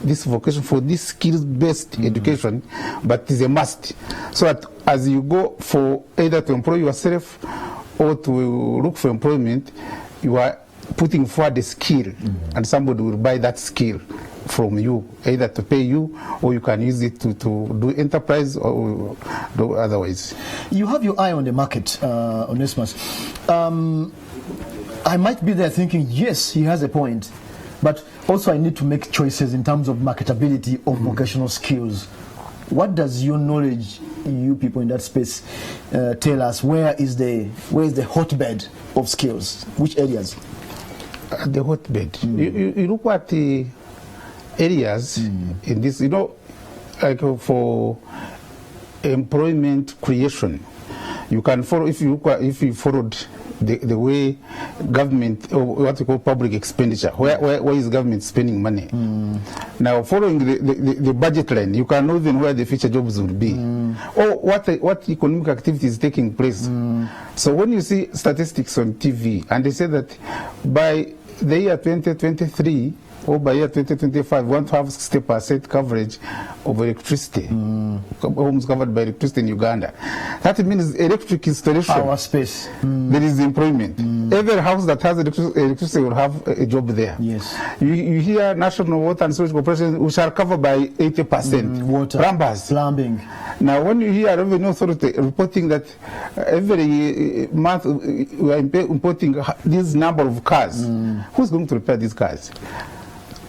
this vocation, for this skills-based education, but it's a must. So that as you go for either to employ yourself or to look for employment, you are putting forward a skill, and somebody will buy that skill from you, either to pay you, or you can use it to do enterprise or do otherwise. You have your eye on the market, Onesimus. I might be there thinking, yes, he has a point, but also I need to make choices in terms of marketability of vocational skills. What does your knowledge, you people in that space, tell us? Where is the hotbed of skills? Which areas? The hotbed. You look at the areas in this, like for employment creation. You can follow, if you followed the way government, or what we call public expenditure, where is government spending money? Now, following the budget line, you can know even where the future jobs will be, or what economic activity is taking place. So when you see statistics on TV, and they say that by the year 2023, or by year 2025, we want to have 60% coverage of electricity, homes covered by electricity in Uganda. That means electric installation. Our space. There is employment. Every house that has electricity will have a job there. Yes. You hear National Water and Sewage Corporation, we shall cover by 80%. Water. Plumbers. Plumbing. Now, when you hear Revenue Authority reporting that every month we are importing this number of cars, who's going to repair these cars?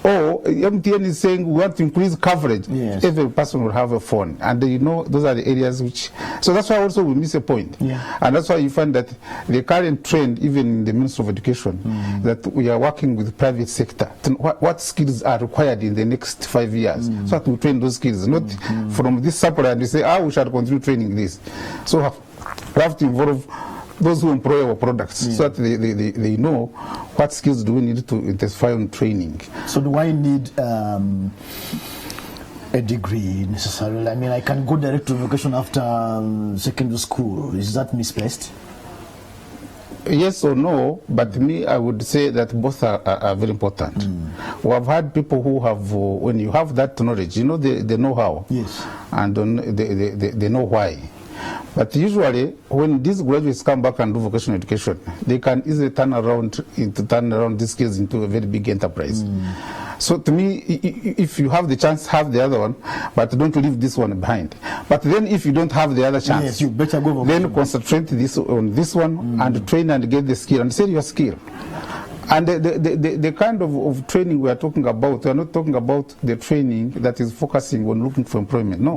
Or MTN is saying we want to increase coverage. Yes. Every person will have a phone, and those are the areas which. So that's why also we miss a point, and that's why you find that the current trend, even in the Ministry of Education, that we are working with the private sector. What skills are required in the next 5 years, so that we train those skills, not from this supplier and we say, we shall continue training this. So we have to involve those who employ our products, so that they know what skills do we need to intensify on training. So do I need a degree necessarily? I mean, I can go direct to vocation after secondary school. Is that misplaced? Yes or no, but me, I would say that both are very important. We have had people who have, when you have that knowledge, they know how, and they know why. But usually, when these graduates come back and do vocational education, they can easily turn around these skills into a very big enterprise. So to me, if you have the chance, have the other one, but don't leave this one behind. But then if you don't have the other chance, you better go then concentrate on this one and train and get the skill and sell your skill. And the kind of training we are talking about, we are not talking about the training that is focusing on looking for employment. No.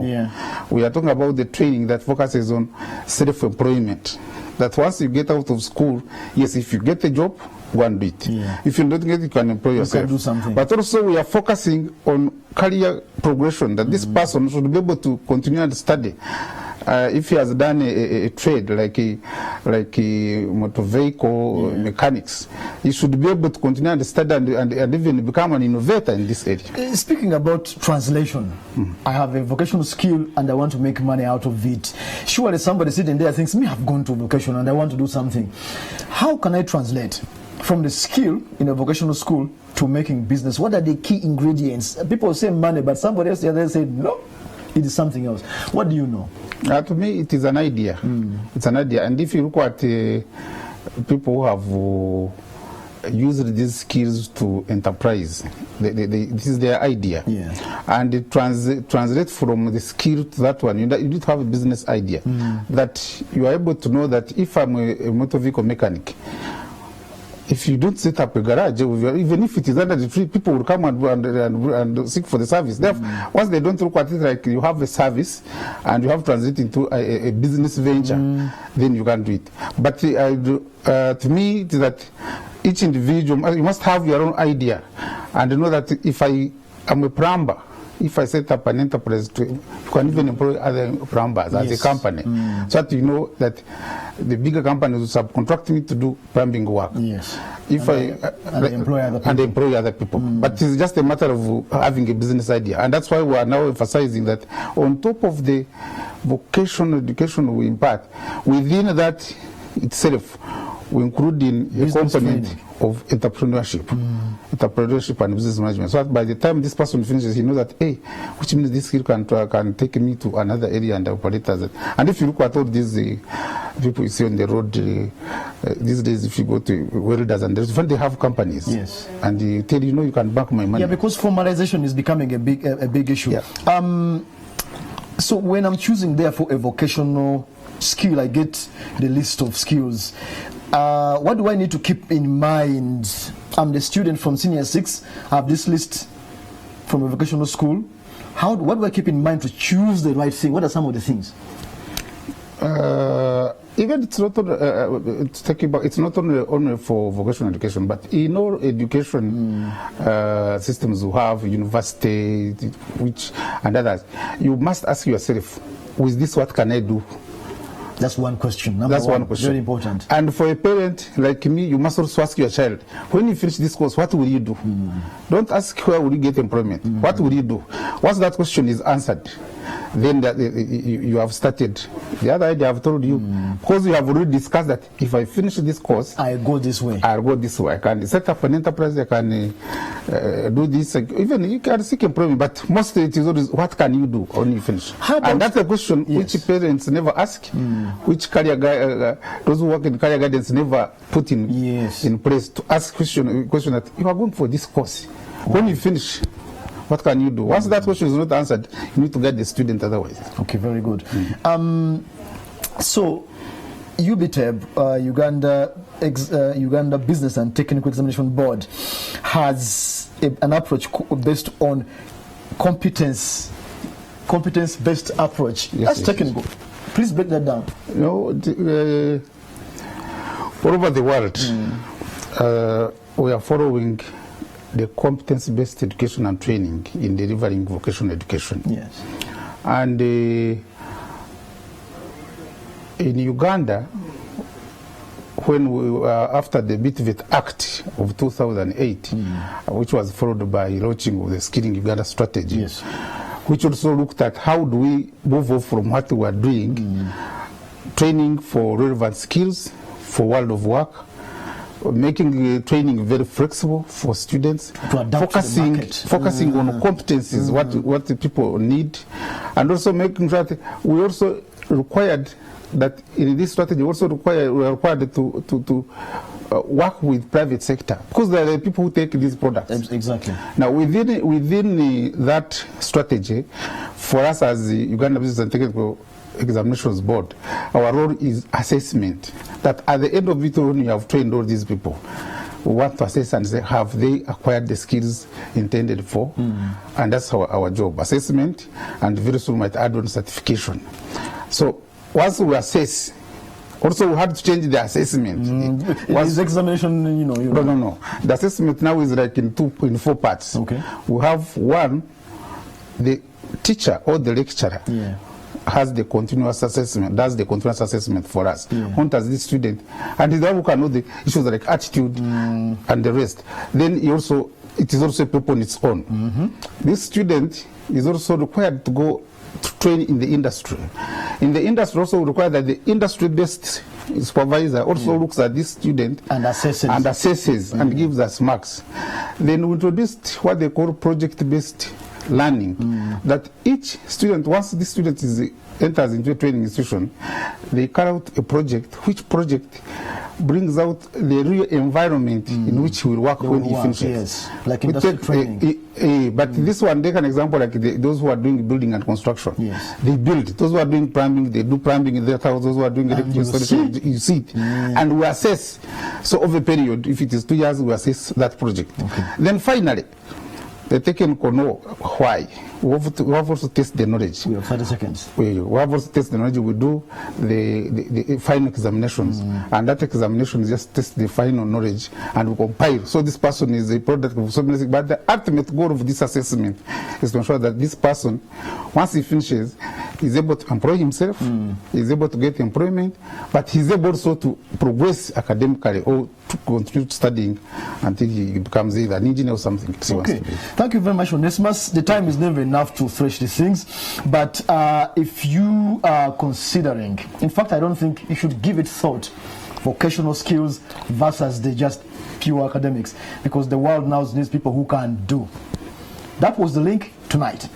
We are talking about the training that focuses on self-employment. That once you get out of school, yes, if you get a job, go and do it. If you don't get it, you can employ yourself. You can do something. But also we are focusing on career progression, that this person should be able to continue and study. If he has done a trade like a motor vehicle mechanics, he should be able to continue and study and even become an innovator in this area. Speaking about translation, I have a vocational skill and I want to make money out of it. Surely somebody sitting there thinks, me, I've gone to vocation and I want to do something. How can I translate from the skill in a vocational school to making business? What are the key ingredients? People say money, but somebody else the other said no, it is something else. What do you know? To me, it is an idea. It's an idea. And if you look at people who have used these skills to enterprise, this is their idea. And it translate from the skill to that one. You need to have a business idea that you are able to know that if I'm a motor vehicle mechanic, if you don't set up a garage, even if it is under the tree, people will come and seek for the service. Therefore, once they don't look at it like you have a service and you have transited into a business venture, then you can do it. But to me, it is that each individual, you must have your own idea and know that if I am a plumber, if I set up an enterprise, you can even employ other plumbers as a company, so that you know that the bigger companies will subcontract me to do plumbing work. If and employ other people. But it's just a matter of having a business idea, and that's why we are now emphasizing that on top of the vocational education we impart, within that itself, we include in a Business component training. of entrepreneurship and business management. So that by the time this person finishes, he knows that, hey, which means this skill can take me to another area and operate as it. And if you look at all these people you see on the road these days, if you go to welders and there's when they have companies, yes, and they tell you, you can bank my money. Yeah, because formalization is becoming a big issue. Yeah. So when I'm choosing therefore a vocational skill, I get the list of skills. What do I need to keep in mind? I'm the student from senior 6. I have this list from a vocational school. What do I keep in mind to choose the right thing? What are some of the things? Even it's not it's not only for vocational education, but in all education systems you have, university, which and others, you must ask yourself, with this, what can I do? That's one question. That's one question. Very important. And for a parent like me, you must also ask your child, when you finish this course, what will you do? Don't ask where will you get employment. What will you do? Once that question is answered, then you have started. The other idea I've told you, because you have already discussed that if I finish this course, I go this way. I'll go this way. I can set up an enterprise. I can do this. Even you can seek employment, but mostly it is always, what can you do when you finish? And that's a question which parents never ask, which career those who work in career guidance never put in place to ask question that you are going for this course. When you finish, what can you do? Once that question is not answered, you need to guide the student otherwise. Okay, very good. So, UBTEB, Uganda Business and Technical Examination Board, has an approach based on competence-based approach. That's technical. Please break that down. All over the world, we are following the competence-based education and training in delivering vocational education. Yes. And in Uganda, when we after the BTVET Act of 2008, which was followed by launching of the Skilling Uganda strategy, which also looked at how do we move off from what we are doing, training for relevant skills for world of work, making training very flexible for students, focusing on competencies, what the people need, and also making sure that we also required that in this strategy we are required to work with private sector, because there are the people who take these products. Exactly. Now within that strategy, for us as the Uganda Business and Technical Examinations Board, our role is assessment. That at the end of it, when you have trained all these people, we want to assess and say, have they acquired the skills intended for? And that's our job, assessment, and very soon might add on certification. So once we assess, also we had to change the assessment. Is examination, No. The assessment now is like in 4 parts. Okay. We have one, the teacher or the lecturer has the continuous assessment, does the continuous assessment for us. When does this student, and the one who can know the issues like attitude and the rest. Then it is also a paper on its own. This student is also required to go to train in the industry. In the industry also require that the industry-based supervisor also looks at this student and assesses and gives us marks. Then we introduced what they call project-based learning, that each student, once this student enters into a training institution, they carry out a project, which project brings out the real environment in which he will work when he finishes. Yes, like industrial training. But this one, take an example like those who are doing building and construction. Yes. They build. Those who are doing plumbing, they do plumbing in their house. Those who are doing electrical installation, you see it. And we assess. So over a period, if it is 2 years, we assess that project. Then finally, the technical know why. We have also test the knowledge. We have 30 seconds. We have also test the knowledge. We do the final examinations, and that examination is just test the final knowledge, and we compile. So this person is a product of something. But the ultimate goal of this assessment is to ensure that this person, once he finishes, is able to employ himself, is able to get employment, but he's able also to progress academically or to continue studying until he becomes either an engineer or something. Okay. Thank you very much, Onesimus. The time is never enough to thresh these things, but if you are considering, in fact, I don't think you should give it thought vocational skills versus the just pure academics, because the world now needs people who can do. That was the link tonight.